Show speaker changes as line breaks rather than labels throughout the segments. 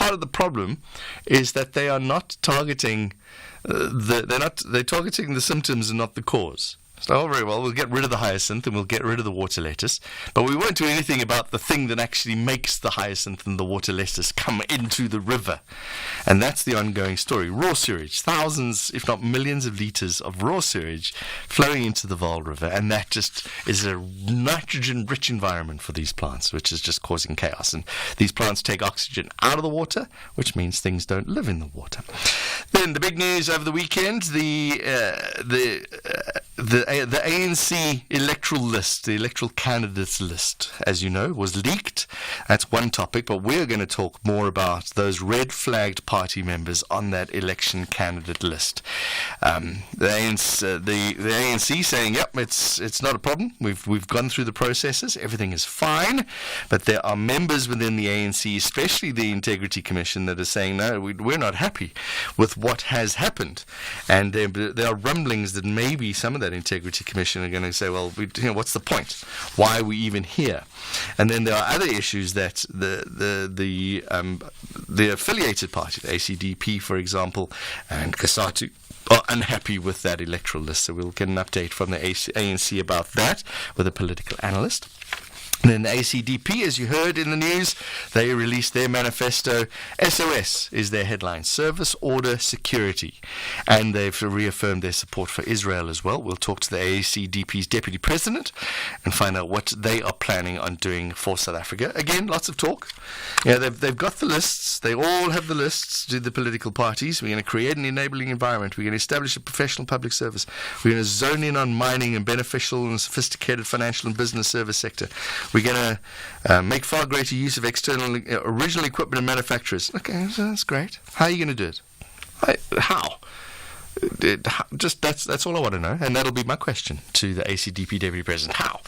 part of the problem is that they are not targeting they're targeting the symptoms and not the cause. So, very well, we'll get rid of the hyacinth and we'll get rid of the water lettuce, but we won't do anything about the thing that actually makes the hyacinth and the water lettuce come into the river. And that's the ongoing story. Raw sewage, thousands, if not millions of litres of raw sewage flowing into the Vaal River, and that just is a nitrogen-rich environment for these plants, which is just causing chaos. And these plants take oxygen out of the water, which means things don't live in the water. Then the big news over the weekend, the ANC electoral list, the electoral candidates list, as you know, was leaked. That's one topic, but we're going to talk more about those red-flagged party members on that election candidate list. The ANC saying, yep, it's not a problem. We've gone through the processes. Everything is fine. But there are members within the ANC, especially the Integrity Commission, that are saying, no, we're not happy with what has happened. And there are rumblings that maybe some of that Integrity Commission are going to say, well, what's the point? Why are we even here? And then there are other issues that the affiliated party, the ACDP, for example, and COSATU, are unhappy with that electoral list. So we'll get an update from the ANC about that with a political analyst. And then the ACDP, as you heard in the news, they released their manifesto. SOS is their headline, Service Order Security. And they've reaffirmed their support for Israel as well. We'll talk to the ACDP's deputy president and find out what they are planning on doing for South Africa. Again, lots of talk. They've got the lists. They all have the lists to the political parties. We're going to create an enabling environment. We're going to establish a professional public service. We're going to zone in on mining and beneficial and sophisticated financial and business service sector. We're going to make far greater use of external original equipment and manufacturers. Okay, so that's great. How are you going to do it? How? That's all I want to know, and that'll be my question to the ACDP Deputy President. How?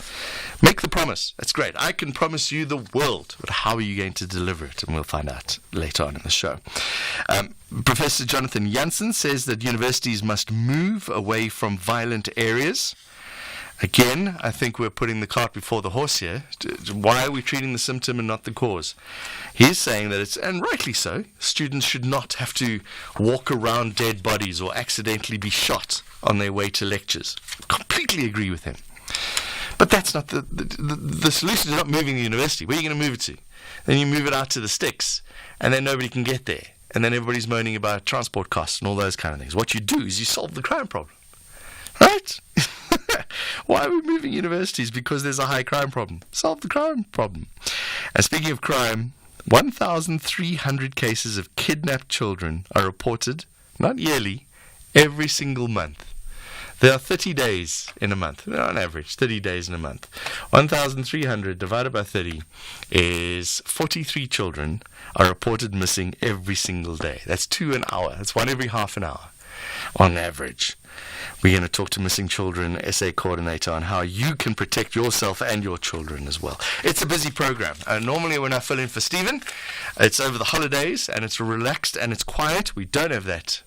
Make the promise. That's great. I can promise you the world, but how are you going to deliver it? And we'll find out later on in the show. Professor Jonathan Jansen says that universities must move away from violent areas. Again, I think we're putting the cart before the horse here. Why are we treating the symptom and not the cause? He's saying that it's, and rightly so, students should not have to walk around dead bodies or accidentally be shot on their way to lectures. Completely agree with him. But that's not the solution is not moving the university. Where are you going to move it to? Then you move it out to the sticks, and then nobody can get there. And then everybody's moaning about transport costs and all those kind of things. What you do is you solve the crime problem. Right? Why are we moving universities? Because there's a high crime problem. Solve the crime problem. And speaking of crime, 1,300 cases of kidnapped children are reported, not yearly, every single month. There are 30 days in a month. On average, 30 days in a month. 1,300 divided by 30 is 43 children are reported missing every single day. That's 2 an hour. That's 1 every half an hour on average. We're going to talk to Missing Children SA coordinator on how you can protect yourself and your children as well. It's a busy program. Normally when I fill in for Stephen, it's over the holidays and it's relaxed and it's quiet. We don't have that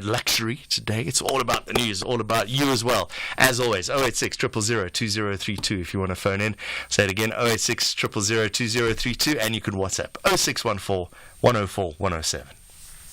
luxury today. It's all about the news, all about you as well. As always, 086 000 2032 if you want to phone in. Say it again, 086 000 2032, and you can WhatsApp 0614 104 107.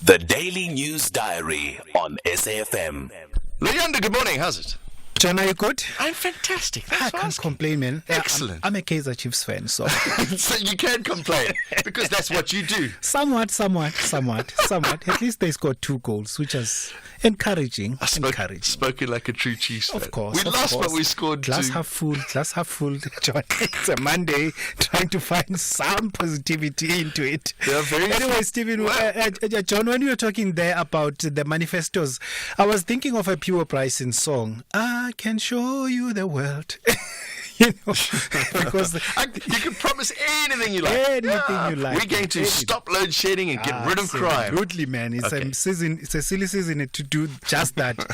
The Daily News Diary on SAFM.
Leander, good morning. How's it?
John, are you good?
I'm fantastic.
I can't complain, man.
Excellent.
I'm a Kaizer Chiefs fan, so...
So you can complain, because that's what you do.
Somewhat. At least they scored 2 goals, which is encouraging.
Spoken like a true Chiefs fan.
Of course.
We lost, but we scored 2.
Glass half full, John. It's a Monday, trying to find some positivity into it. Anyway, Stephen, John, when you were talking there about the manifestos, I was thinking of a Pure Bryson song. I can show you the world. Because
you can promise anything you like. We're going to stop load shedding and get rid of crime.
Absolutely, man. It's a season. It's a silly season to do just that.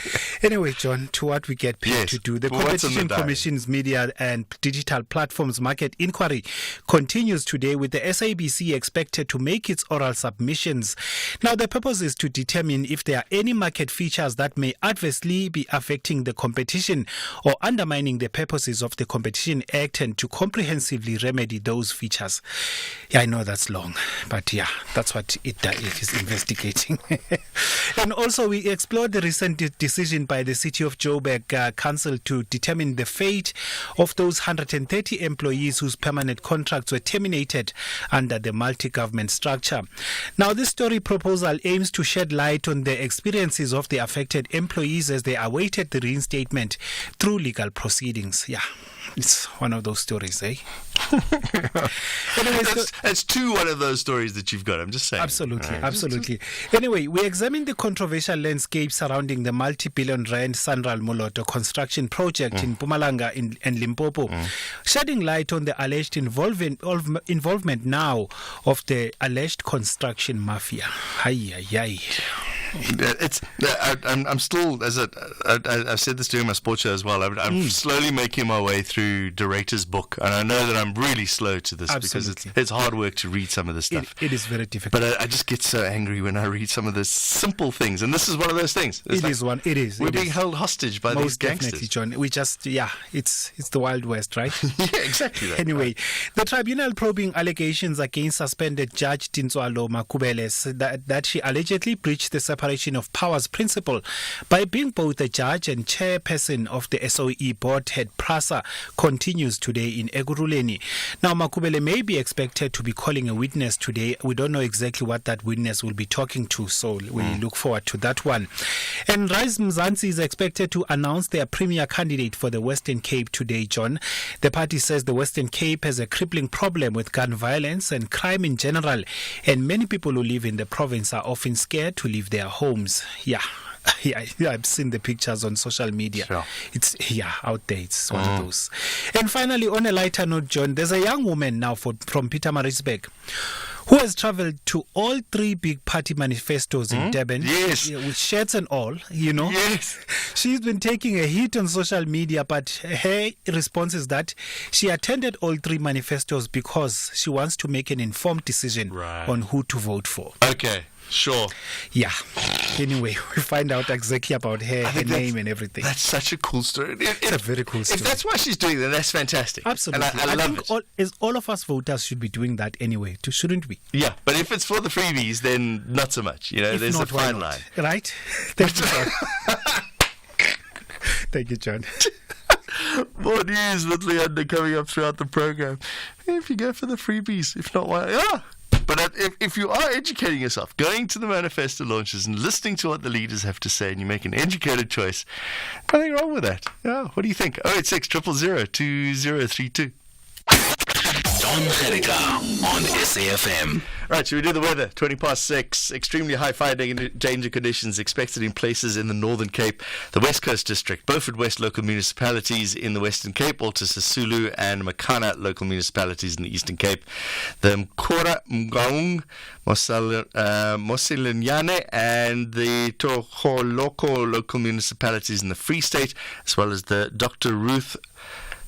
Anyway, John, to what we get paid to do. The Competition Commission's Media and Digital Platforms Market Inquiry continues today, with the SABC expected to make its oral submissions. Now, the purpose is to determine if there are any market features that may adversely be affecting the competition or undermining the purposes of the Competition Competition Act and to comprehensively remedy those features. Yeah, I know that's long, but yeah, that's what it is investigating. And also, we explored the recent decision by the City of Joburg Council to determine the fate of those 130 employees whose permanent contracts were terminated under the multi-government structure. Now, this story proposal aims to shed light on the experiences of the affected employees as they awaited the reinstatement through legal proceedings. Yeah, it's one of those stories, eh?
Anyway, that's one of those stories that you've got. I'm just saying.
Absolutely, right. Absolutely. Anyway, we examined the controversial landscape surrounding the multi-billion rand Sanral Moloto construction project in Mpumalanga and Limpopo, shedding light on the alleged involvement now of the alleged construction mafia.
I'm still, I've said this during my sports show as well, I'm slowly making my way through Derator's book, and I know that I'm really slow to this. Absolutely. Because it's hard work to read some of this stuff.
It is very difficult.
But I just get so angry when I read some of the simple things, and this is one of those things.
It is.
We're being held hostage by these gangsters.
Most definitely, John. We just, it's the Wild West, right?
Yeah, exactly.
Anyway, the tribunal probing allegations against suspended Judge Tintswalo Makubele that she allegedly breached the separation of powers principle by being both a judge and chairperson of the SOE board head PRASA continues today in Ekurhuleni. Now, Makubele may be expected to be calling a witness today. We don't know exactly what that witness will be talking to, so we look forward to that one. And Rise Mzansi is expected to announce their premier candidate for the Western Cape today, John. The party says the Western Cape has a crippling problem with gun violence and crime in general, and many people who live in the province are often scared to leave their homes. Yeah, I've seen the pictures on social media.
Sure.
It's out there. It's one of those. And finally, on a lighter note, John, there's a young woman now from Pietermaritzburg who has travelled to all three big party manifestos in Durban,
yes,
with shirts and all,
Yes.
She's been taking a hit on social media, but her response is that she attended all three manifestos because she wants to make an informed decision on who to vote for.
Okay. Sure.
Yeah. Anyway, we find out exactly about her name and everything.
That's such a cool story.
It's a very cool story.
If that's why she's doing that, that's fantastic.
Absolutely.
And I love it.
All of us voters should be doing that anyway, shouldn't we?
Yeah, but if it's for the freebies, then not so much. There's a fine line.
Right? Thank you, John. Thank you, John.
More news with Leander coming up throughout the program. If you go for the freebies, if not, why? Yeah. But if you are educating yourself, going to the manifesto launches and listening to what the leaders have to say, and you make an educated choice, nothing wrong with that. Yeah, what do you think? 086 000 2032.
John Gericka on SAFM.
Right, should we do the weather? 20:06. Extremely high fire danger conditions expected in places in the Northern Cape, the West Coast District, Beaufort West local municipalities in the Western Cape, Alta Sisulu and Makana local municipalities in the Eastern Cape, the Mkora, Mgaung, Mosilinyane and the Toholoko local municipalities in the Free State, as well as the Dr. Ruth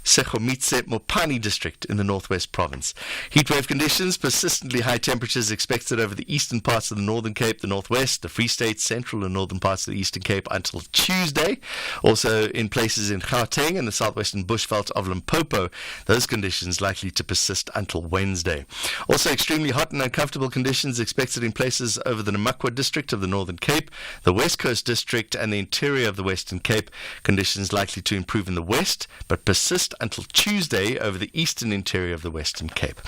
Sekhomitse Mopani district in the Northwest Province. Heatwave conditions, persistently high temperatures expected over the eastern parts of the Northern Cape, the Northwest, the Free State, Central and Northern parts of the Eastern Cape until Tuesday. Also in places in Gauteng and the southwestern bushveld of Limpopo, those conditions likely to persist until Wednesday. Also extremely hot and uncomfortable conditions expected in places over the Namakwa district of the Northern Cape, the West Coast district and the interior of the Western Cape. Conditions likely to improve in the west, but persist until Tuesday over the eastern interior of the Western Cape.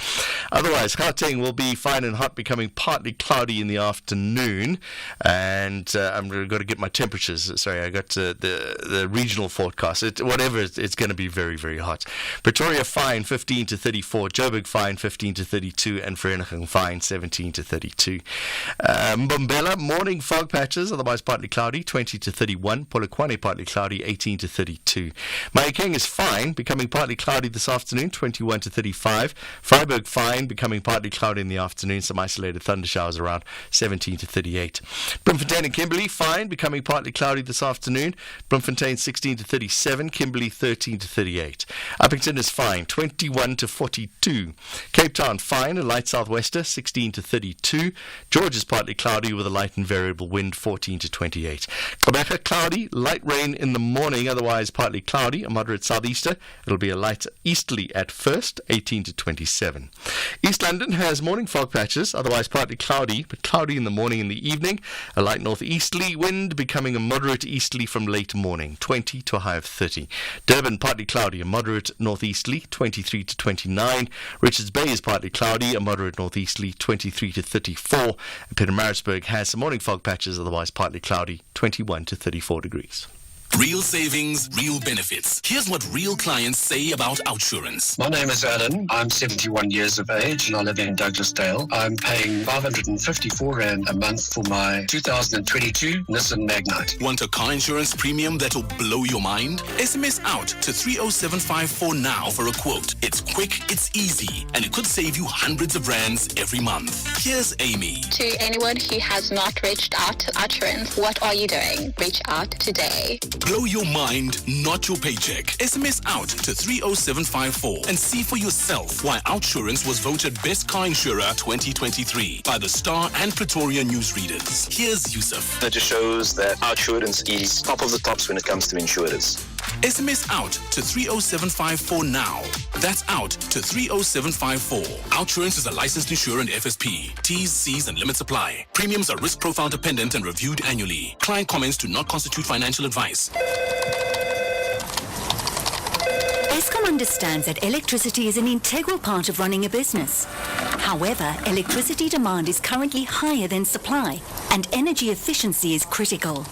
Otherwise, Gauteng will be fine and hot, becoming partly cloudy in the afternoon. And I'm going to get my temperatures. Sorry, I got the regional forecast. It's going to be very, very hot. Pretoria fine 15 to 34, Joburg fine 15 to 32, and Vereeniging fine 17 to 32. Mbombela morning fog patches, otherwise partly cloudy 20 to 31. Polokwane partly cloudy 18 to 32. Mahikeng is fine, becoming partly cloudy this afternoon, 21 to 35. Freiburg fine, becoming partly cloudy in the afternoon. Some isolated thunder showers around, 17 to 38. Bloemfontein and Kimberley fine, becoming partly cloudy this afternoon. Bloemfontein 16 to 37. Kimberley 13 to 38. Uppington is fine, 21 to 42. Cape Town fine, a light southwester, 16 to 32. George is partly cloudy with a light and variable wind, 14 to 28. Gqeberha cloudy, light rain in the morning, otherwise partly cloudy, a moderate southeaster. It'll be a light easterly at first, 18 to 27. East London has morning fog patches, otherwise partly cloudy, but cloudy in the morning and the evening. A light northeasterly wind becoming a moderate easterly from late morning, 20 to a high of 30. Durban partly cloudy, a moderate northeasterly, 23 to 29. Richards Bay is partly cloudy, a moderate northeasterly, 23 to 34. And Pietermaritzburg has some morning fog patches, otherwise partly cloudy, 21 to 34 degrees.
Real savings, real benefits. Here's what real clients say about OUTsurance.
My name is Alan. I'm 71 years of age and I live in Douglasdale. I'm paying 554 Rand a month for my 2022 Nissan Magnite.
Want a car insurance premium that'll blow your mind? SMS out to 30754 now for a quote. It's quick, it's easy, and it could save you hundreds of rands every month. Here's Amy.
To anyone who has not reached out to OUTsurance, what are you doing? Reach out today.
Blow your mind, not your paycheck. SMS out to 30754 and see for yourself why OUTsurance was voted Best Car Insurer 2023 by the Star and Pretoria newsreaders. Here's Yusuf.
It just shows that OUTsurance is top of the tops when it comes to insurers.
SMS out to 30754 now. That's out to 30754. OUTsurance is a licensed insurer and FSP. T's, C's and limits apply. Premiums are risk profile dependent and reviewed annually. Client comments do not constitute financial advice.
Eskom understands that electricity is an integral part of running a business. However, electricity demand is currently higher than supply, and energy efficiency is critical.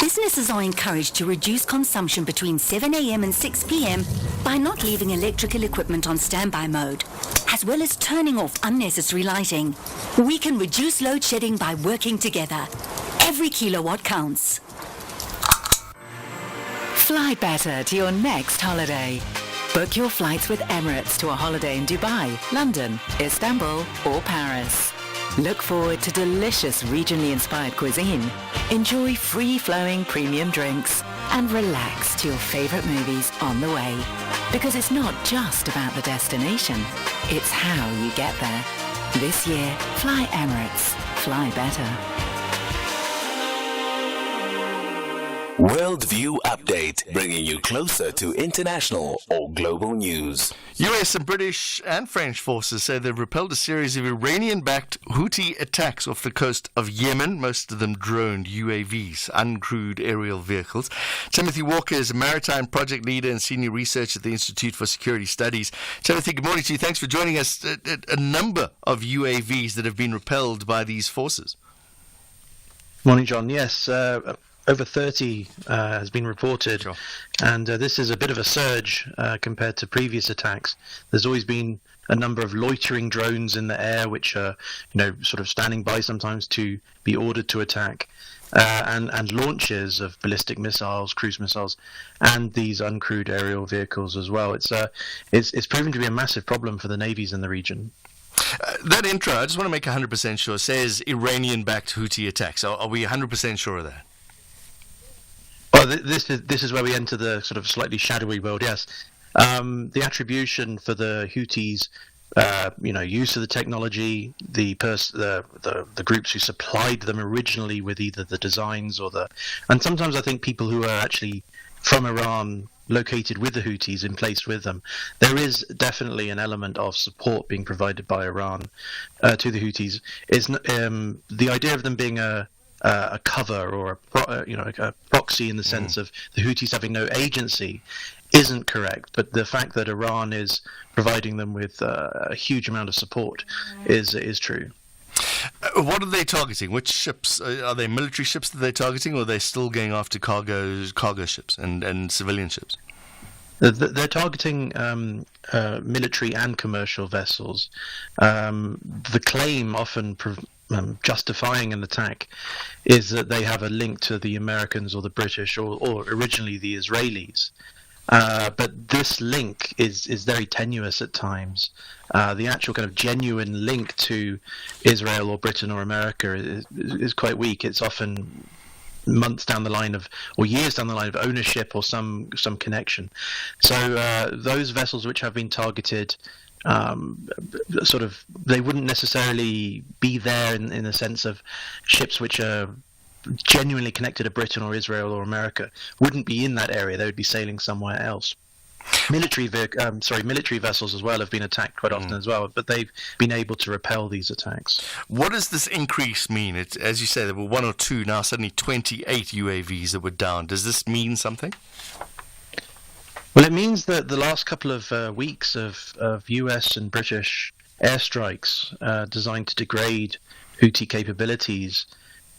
Businesses are encouraged to reduce consumption between 7 a.m. and 6 p.m. by not leaving electrical equipment on standby mode, as well as turning off unnecessary lighting. We can reduce load shedding by working together. Every kilowatt counts.
Fly better to your next holiday. Book your flights with Emirates to a holiday in Dubai, London, Istanbul or Paris. Look forward to delicious regionally inspired cuisine, enjoy free-flowing premium drinks and relax to your favorite movies on the way. Because it's not just about the destination, it's how you get there. This year, fly Emirates. Fly better.
Worldview Update, bringing you closer to international or global news.
US and British and French forces say they've repelled a series of Iranian-backed Houthi attacks off the coast of Yemen, most of them droned UAVs, uncrewed aerial vehicles. Timothy Walker is a maritime project leader and senior researcher at the Institute for Security Studies. Timothy, good morning to you. Thanks for joining us. A number of UAVs that have been repelled by these forces.
Morning, John. Yes, over 30 has been reported,
Sure.
and this is a bit of a surge compared to previous attacks. There's always been a number of loitering drones in the air, which are, sort of standing by sometimes to be ordered to attack, and launches of ballistic missiles, cruise missiles, and these uncrewed aerial vehicles as well. It's proven to be a massive problem for the navies in the region.
That intro, I just want to make 100% sure, says Iranian-backed Houthi attacks. Are we 100% sure of that?
Well, this is where we enter the sort of slightly shadowy world. Yes, the attribution for the Houthis, use of the technology, the groups who supplied them originally with either the designs and sometimes I think people who are actually from Iran located with the Houthis in place with them. There is definitely an element of support being provided by Iran to the Houthis. The idea of them being a cover or a proxy in the sense of the Houthis having no agency isn't correct, but the fact that Iran is providing them with a huge amount of support is true.
What are they targeting? Which ships? Are they military ships that they're targeting, or are they still going after cargo ships and civilian ships?
They're targeting military and commercial vessels. The claim often justifying an attack is that they have a link to the Americans or the British or originally the Israelis. But this link is very tenuous at times. The actual kind of genuine link to Israel or Britain or America is quite weak. It's often months down the line or years down the line of ownership or some connection. So those vessels which have been targeted, they wouldn't necessarily be there in the sense of ships which are genuinely connected to Britain or Israel or America wouldn't be in that area. They would be sailing somewhere else. military vessels as well have been attacked quite often as well, but they've been able to repel these attacks.
What does this increase mean? As you say, there were 1 or 2, now suddenly 28 UAVs that were down. Does this mean something?
Well, it means that the last couple of weeks of US and British airstrikes designed to degrade Houthi capabilities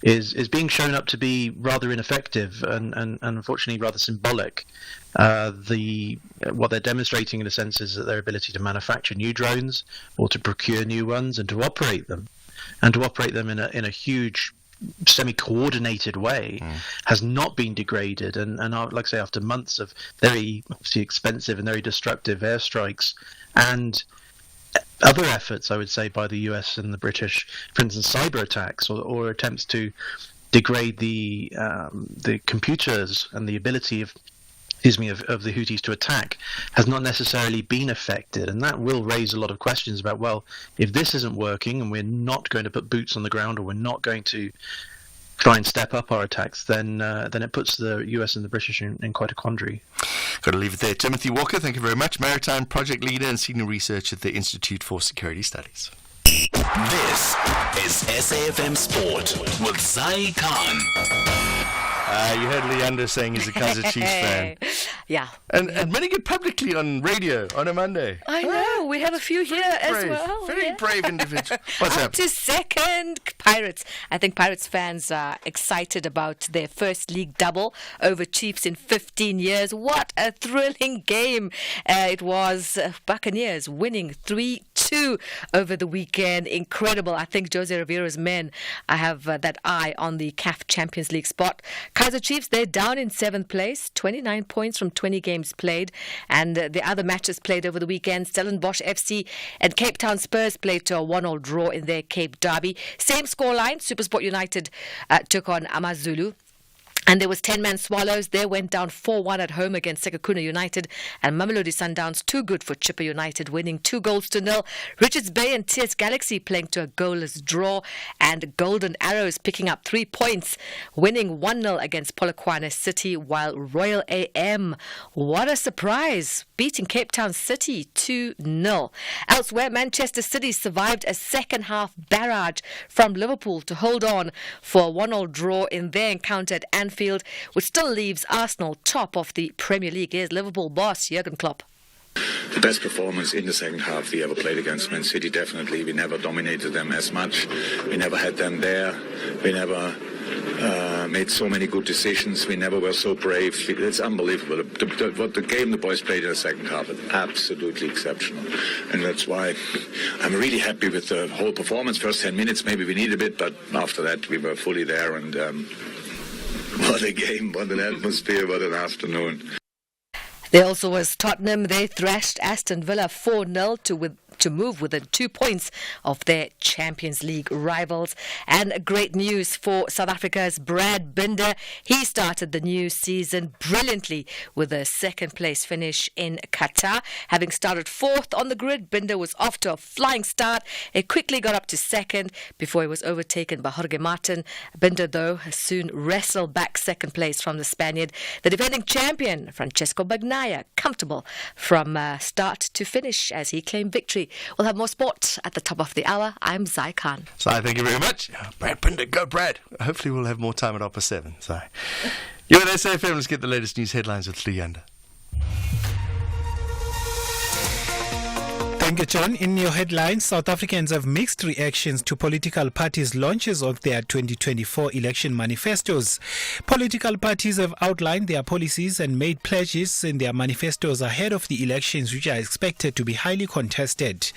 is being shown up to be rather ineffective and unfortunately rather symbolic. What they're demonstrating in a sense is that their ability to manufacture new drones or to procure new ones and to operate them in a huge semi-coordinated way has not been degraded, and like I say, after months of very obviously expensive and very destructive airstrikes and other efforts, I would say, by the US and the British, for instance, cyber attacks or attempts to degrade the computers and the ability of the Houthis to attack, has not necessarily been affected. And that will raise a lot of questions about, well, if this isn't working and we're not going to put boots on the ground, or we're not going to try and step up our attacks, then it puts the US and the British in quite a quandary.
Got to leave it there. Timothy Walker, thank you very much. Maritime project leader and senior researcher at the Institute for Security Studies.
This is SAFM Sport with Zai Khan.
You heard Leander saying he's a Kaizer Chiefs fan.
Yeah.
And admitting it publicly on radio on a Monday.
I know. We have a few here as well.
Very brave individual. What's up?
To second, Pirates. I think Pirates fans are excited about their first league double over Chiefs in 15 years. What a thrilling game it was. Buccaneers winning 3-2 over the weekend. Incredible. I think Jose Rivera's men have that eye on the CAF Champions League spot. Kaizer Chiefs, they're down in 7th place, 29 points from 20 games played. And the other matches played over the weekend, Stellenbosch FC and Cape Town Spurs played to a 1-1 draw in their Cape Derby. Same scoreline, SuperSport United took on AmaZulu. And there was 10-man Swallows. They went down 4-1 at home against Sekhukhune United. And Mamelodi Sundowns, too good for Chippa United, winning 2-0. Richards Bay and TS Galaxy playing to a goalless draw. And Golden Arrows picking up 3 points, winning 1-0 against Polokwane City. While Royal AM, what a surprise, beating Cape Town City 2-0. Elsewhere, Manchester City survived a second-half barrage from Liverpool to hold on for a 1-0 draw in their encounter at Anfield, which still leaves Arsenal top of the Premier League. Here's Liverpool boss Jurgen Klopp.
The best performance in the second half we ever played against Man City, definitely. We never dominated them as much. We never had them there. We never made so many good decisions. We never were so brave. It's unbelievable. What the game the boys played in the second half is absolutely exceptional. And that's why I'm really happy with the whole performance. First 10 minutes, maybe we need a bit, but after that we were fully there. And what a game, what an atmosphere, what an afternoon.
There also was Tottenham. They thrashed Aston Villa 4-0 to move within 2 points of their Champions League rivals. And great news for South Africa's Brad Binder. He started the new season brilliantly with a second place finish in Qatar. Having started 4th on the grid, Binder was off to a flying start. It quickly got up to 2nd before he was overtaken by Jorge Martin. Binder, though, soon wrestled back 2nd place from the Spaniard. The defending champion, Francesco Bagnaia, comfortable from start to finish as he claimed victory. We'll have more sport at the top of the hour. I'm Zai Khan.
Zai, thank you very much. Brad Binder, go Brad. Hopefully we'll have more time at 7:30. Zai. You're at SAFM. Let's get the latest news headlines with Leander.
Thank you, John. In your headlines, South Africans have mixed reactions to political parties' launches of their 2024 election manifestos. Political parties have outlined their policies and made pledges in their manifestos ahead of the elections, which are expected to be highly contested.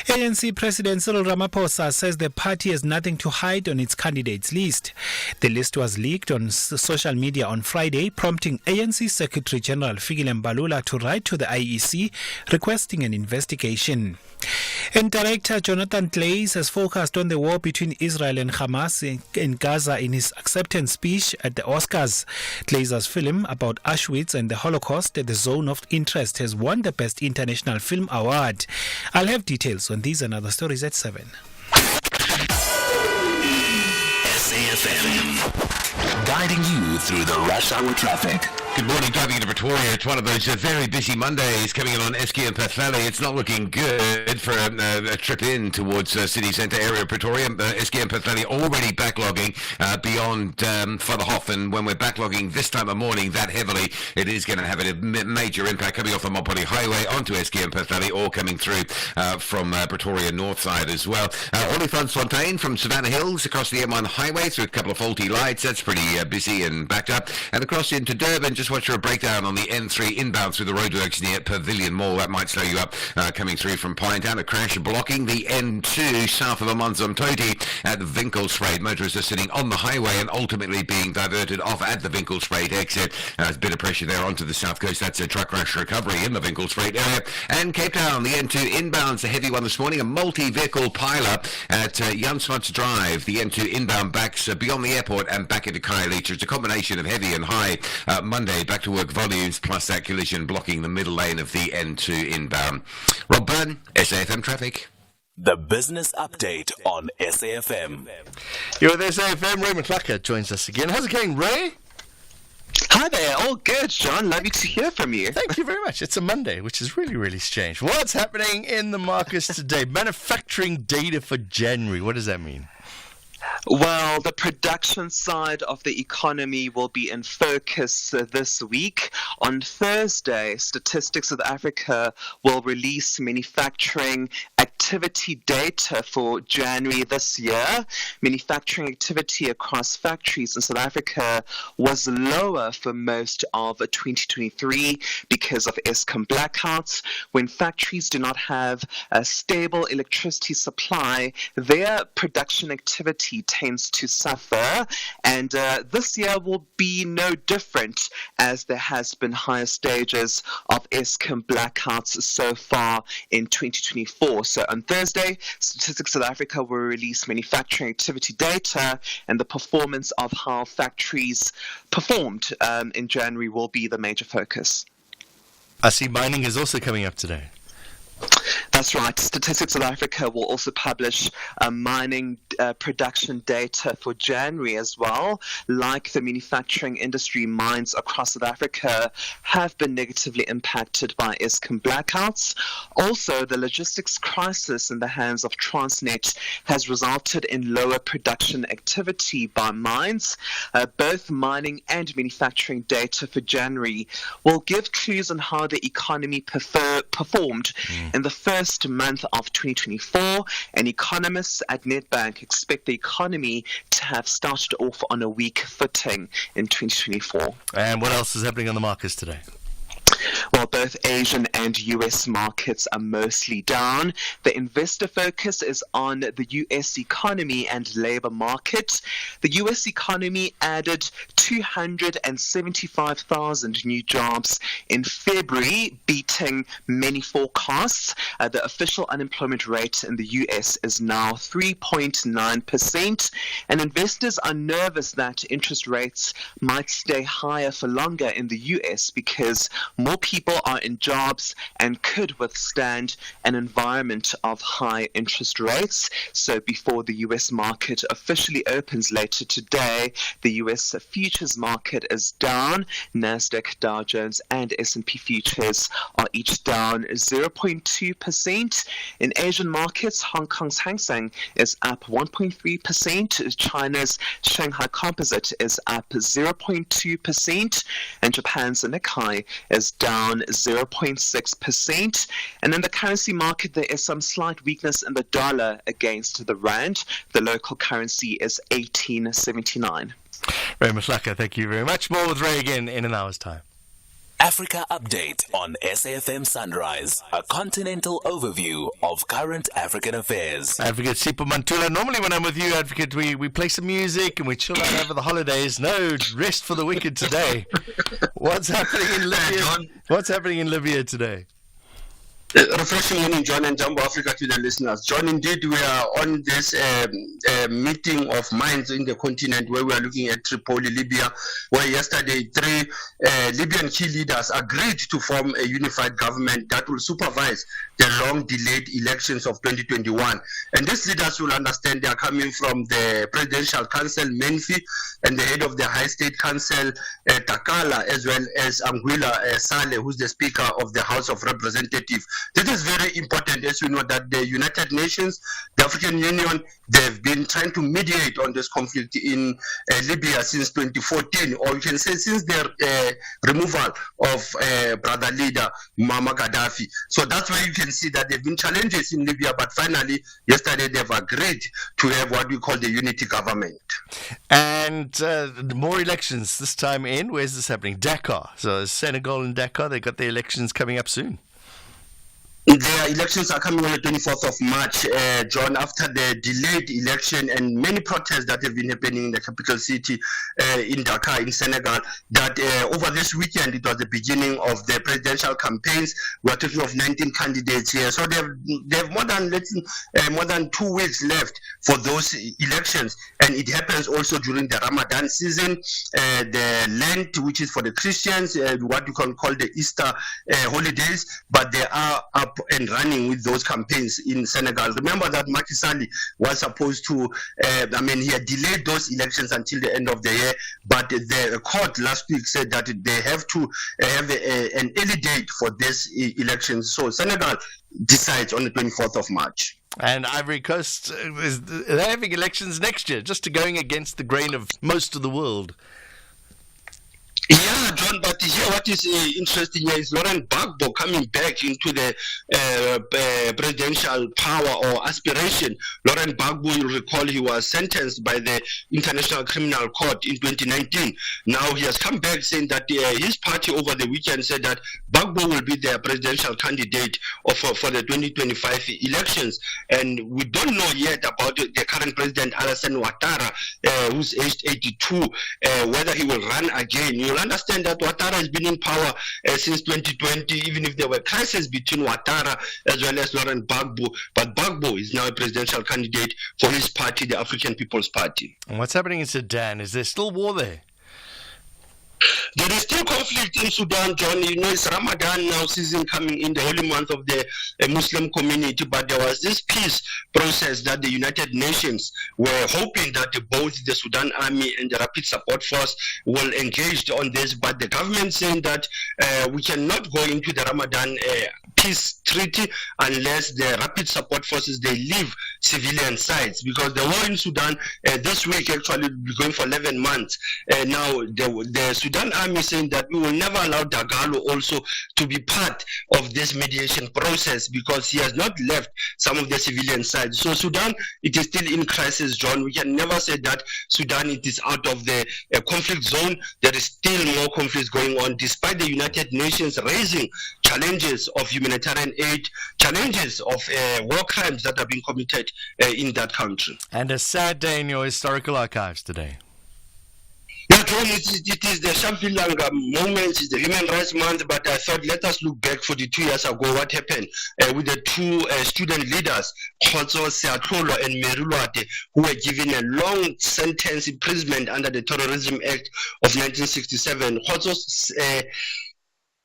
ANC President Cyril Ramaphosa says the party has nothing to hide on its candidates list. The list was leaked on social media on Friday, prompting ANC Secretary General Fikile Mbalula to write to the IEC requesting an investigation. And director Jonathan Glaze has focused on the war between Israel and Hamas in Gaza in his acceptance speech at the Oscars. Glazer's film about Auschwitz and the Holocaust, The Zone of Interest, has won the Best International Film Award. I'll have details on these and other stories at 7.
SAFM, guiding you through the rush hour traffic.
Good morning. Driving into Pretoria. It's one of those very busy Mondays coming in on Esky and Pwllheli. It's not looking good for a trip in towards city centre area of Pretoria. Esky and Pwllheli already backlogging beyond Furtherhof, and when we're backlogging this time of morning that heavily, it is going to have a major impact coming off the Mopani Highway onto Esky and Pwllheli, or coming through from Pretoria north side as well. Olifantsfontein from Savannah Hills across the M1 highway through a couple of faulty lights. That's pretty busy and backed up. And across into Durban, just watch for a breakdown on the N3 inbound through the roadworks near Pavilion Mall. That might slow you up coming through from Pinetown. A crash blocking the N2 south of Amanzimtoti at Winkelspruit. Motorists are sitting on the highway and ultimately being diverted off at the Winkelspruit exit. There's a bit of pressure there onto the south coast. That's a truck crash recovery in the Winkelspruit area. And Cape Town, the N2 inbound's a heavy one this morning. A multi-vehicle pile-up at Jan Smuts Drive. The N2 inbound backs beyond the airport and back into Khayelitsha. It's a combination of heavy and high Monday back to work volumes, plus that collision blocking the middle lane of the N2 inbound. Rob Byrne, SAFM Traffic.
The Business Update on SAFM.
You're with SAFM. Ray McClucker joins us again. How's it going, Ray?
Hi there. All good, John. Lovely to hear from you.
Thank you very much. It's a Monday, which is really, really strange. What's happening in the markets today? Manufacturing data for January. What does that mean?
Well, the production side of the economy will be in focus this week. On Thursday, Statistics South Africa will release manufacturing activity data for January this year. Manufacturing activity across factories in South Africa was lower for most of 2023 because of Eskom blackouts. When factories do not have a stable electricity supply, their production activity tends to suffer, and this year will be no different, as there has been higher stages of Eskom blackouts so far in 2024. So on Thursday, Statistics South Africa will release manufacturing activity data, and the performance of how factories performed in January will be the major focus.
I see mining is also coming up today.
That's right. Statistics South Africa will also publish mining production data for January as well. Like the manufacturing industry, mines across South Africa have been negatively impacted by Eskom blackouts. Also, the logistics crisis in the hands of Transnet has resulted in lower production activity by mines. Both mining and manufacturing data for January will give clues on how the economy performed in the first month of 2024, and economists at Nedbank expect the economy to have started off on a weak footing in 2024.
And what else is happening on the markets today?
Well, both Asian and US markets are mostly down. The investor focus is on the US economy and labor market. The US economy added 275,000 new jobs in February, beating many forecasts. The official unemployment rate in the US is now 3.9%, and investors are nervous that interest rates might stay higher for longer in the US because more people are in jobs and could withstand an environment of high interest rates. So before the US market officially opens later today, the US futures market is down. Nasdaq, Dow Jones and S&P futures are each down 0.2%. In Asian markets, Hong Kong's Hang Seng is up 1.3%. China's Shanghai Composite is up 0.2%, and Japan's Nikkei is down 0.6%. And in the currency market, there is some slight weakness in the dollar against the rand. The local currency is 18.79.
Ray McClucker, thank you very much. More with Ray again in an hour's time.
Africa Update on SAFM Sunrise, a continental overview of current African affairs.
Advocate Sipho Mantula. Normally when I'm with you, Advocate, we play some music and we chill out over the holidays. No rest for the wicked today. What's happening in Libya? What's happening in Libya today?
Refreshing morning, John, and Jumbo Africa to the listeners. John, indeed, we are on this meeting of minds in the continent where we are looking at Tripoli, Libya, where yesterday 3 Libyan key leaders agreed to form a unified government that will supervise the long-delayed elections of 2021. And these leaders will understand they are coming from the Presidential Council, Menfi, and the head of the High State Council, Takala, as well as Anguilla Saleh, who's the Speaker of the House of Representatives. This is very important, as we know that the United Nations, the African Union, they've been trying to mediate on this conflict in Libya since 2014, or you can say since the removal of brother leader Muammar Gaddafi. So that's where you can see that there have been challenges in Libya, but finally, yesterday they've agreed to have what we call the unity government.
And more elections this time in. Where's this happening? Dakar. So Senegal and Dakar, they got the elections coming up soon.
The elections are coming on the 24th of March, John, after the delayed election and many protests that have been happening in the capital city in Dakar, in Senegal, that over this weekend, it was the beginning of the presidential campaigns. We are talking of 19 candidates here. So they have more than 2 weeks left for those elections. And it happens also during the Ramadan season, the Lent, which is for the Christians, what you can call the Easter holidays, but they are up and running with those campaigns in Senegal. Remember that Macky Sall was supposed to, he had delayed those elections until the end of the year, but the court last week said that they have to have an early date for this election. So Senegal decides on the 24th of March.
And Ivory Coast, they're having elections next year, just going against the grain of most of the world.
Yeah, John, but here what is interesting here is Laurent Gbagbo coming back into the presidential power or aspiration. Laurent Gbagbo, you'll recall, he was sentenced by the International Criminal Court in 2019. Now he has come back saying that his party over the weekend said that Gbagbo will be their presidential candidate for the 2025 elections. And we don't know yet about the current president, Alassane Ouattara, who's aged 82, whether he will run again. You'll understand that Ouattara has been in power since 2020, even if there were crises between Ouattara as well as Laurent Gbagbo. But Gbagbo is now a presidential candidate for his party, the African People's Party.
And what's happening in Sudan? Is there still war there?
There is still conflict in Sudan, John. You know, it's Ramadan now season coming in, the holy month of the Muslim community, but there was this peace process that the United Nations were hoping that both the Sudan Army and the Rapid Support Force will engage on this, but the government saying that we cannot go into the Ramadan peace treaty unless the Rapid Support Forces, they leave civilian sites, because the war in Sudan this week actually will be going for 11 months. Now the Sudan Army saying that we will never allow Dagalo also to be part of this mediation process because he has not left some of the civilian sides. So Sudan, it is still in crisis, John. We can never say that Sudan, it is out of the conflict zone. There is still more conflicts going on, despite the United Nations raising challenges of humanitarian aid, challenges of war crimes that are being committed in that country.
And a sad day in your historical archives today.
Yeah, John, it is the Shamphilanga moment, it's the Human Rights Month, but I thought let us look back 42 years ago, what happened with the two student leaders, Khotso Seatlholo and Merulwate, who were given a long sentence imprisonment under the Terrorism Act of 1967. Khotso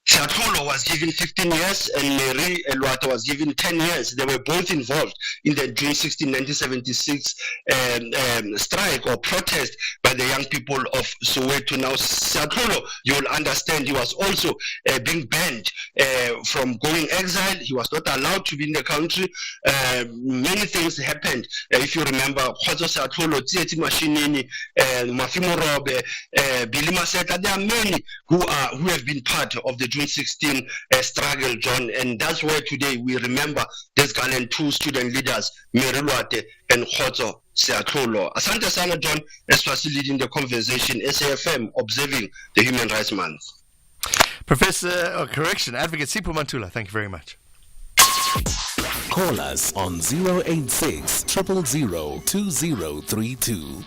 Seatlholo was given 15 years and Mary Elwata was given 10 years. They were both involved in the June 16, 1976 strike or protest by the young people of Soweto. Now, Seatlholo, you'll understand, he was also being banned from going exile. He was not allowed to be in the country. Many things happened. If you remember, Khotso Seatlholo, Tsietsi Mashinini, Mafimo Robe, Billy Maseta, there are many who have been part of the June 16 struggle, John, and that's why today we remember these gallant two student leaders, Merulwate and Khotso Seatlholo. Asante sana, John, as was leading the conversation, SAFM, observing the Human Rights Month.
Advocate Sipho Mantula, thank you very much.
Call us on 086 000 2032.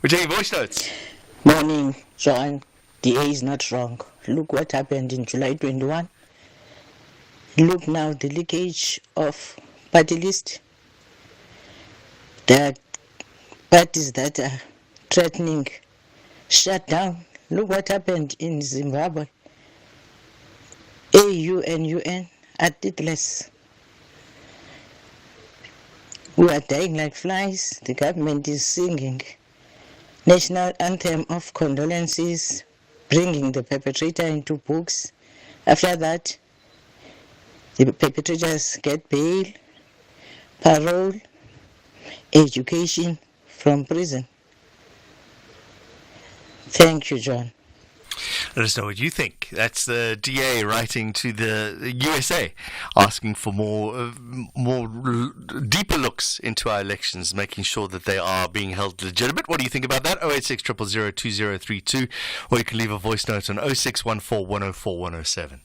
We're taking voice notes.
Morning, John. The A is not wrong. look what happened in July 21. Look now, the leakage of party list. There are parties that are threatening shutdown. Look what happened in Zimbabwe. AU and UN are titless. We are dying like flies. The government is singing national anthem of condolences, bringing the perpetrator into books. After that, the perpetrators get bail, parole, education from prison. Thank you, John.
Let us know what you think. That's the DA writing to the USA, asking for more deeper looks into our elections, making sure that they are being held legitimate. What do you think about that? 086 000 2032, or you can leave a voice note on 0614 104 107.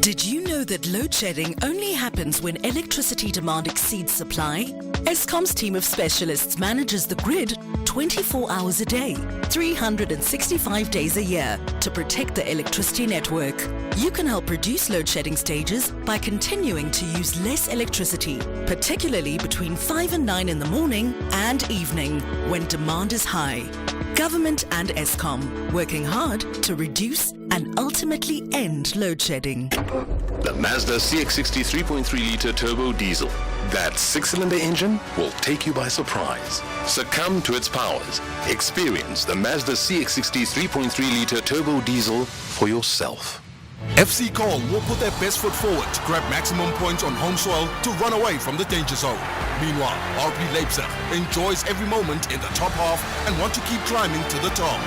Did you know that load shedding only happens when electricity demand exceeds supply? Eskom's team of specialists manages the grid 24 hours a day, 365 days a year to protect the electricity network. You can help reduce load shedding stages by continuing to use less electricity, particularly between 5 and 9 in the morning and evening when demand is high. Government and Eskom working hard to reduce and ultimately end load shedding.
The Mazda CX-60 3.3-litre turbo diesel. That six-cylinder engine will take you by surprise. Succumb to its powers. Experience the Mazda CX-60 3.3-litre turbo diesel for yourself.
FC Cole will put their best foot forward to grab maximum points on home soil to run away from the danger zone. Meanwhile, RB Leipzig enjoys every moment in the top half and want to keep climbing to the top.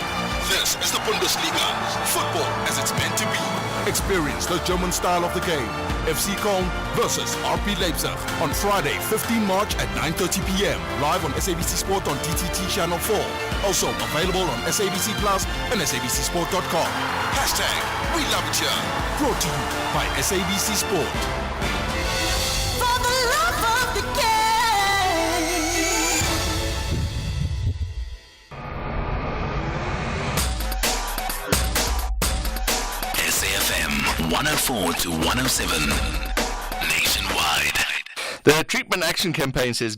This is the Bundesliga, football as it's meant to be. Experience the German style of the game. FC Köln versus RB Leipzig on Friday, 15 March at 9:30 p.m. Live on SABC Sport on DTT Channel 4. Also available on SABC Plus and SABCSport.com. Hashtag We Love It Here. Brought to you by SABC Sport.
For the love of the game.
SAFM 104 to 107. Nationwide.
The Treatment Action Campaign says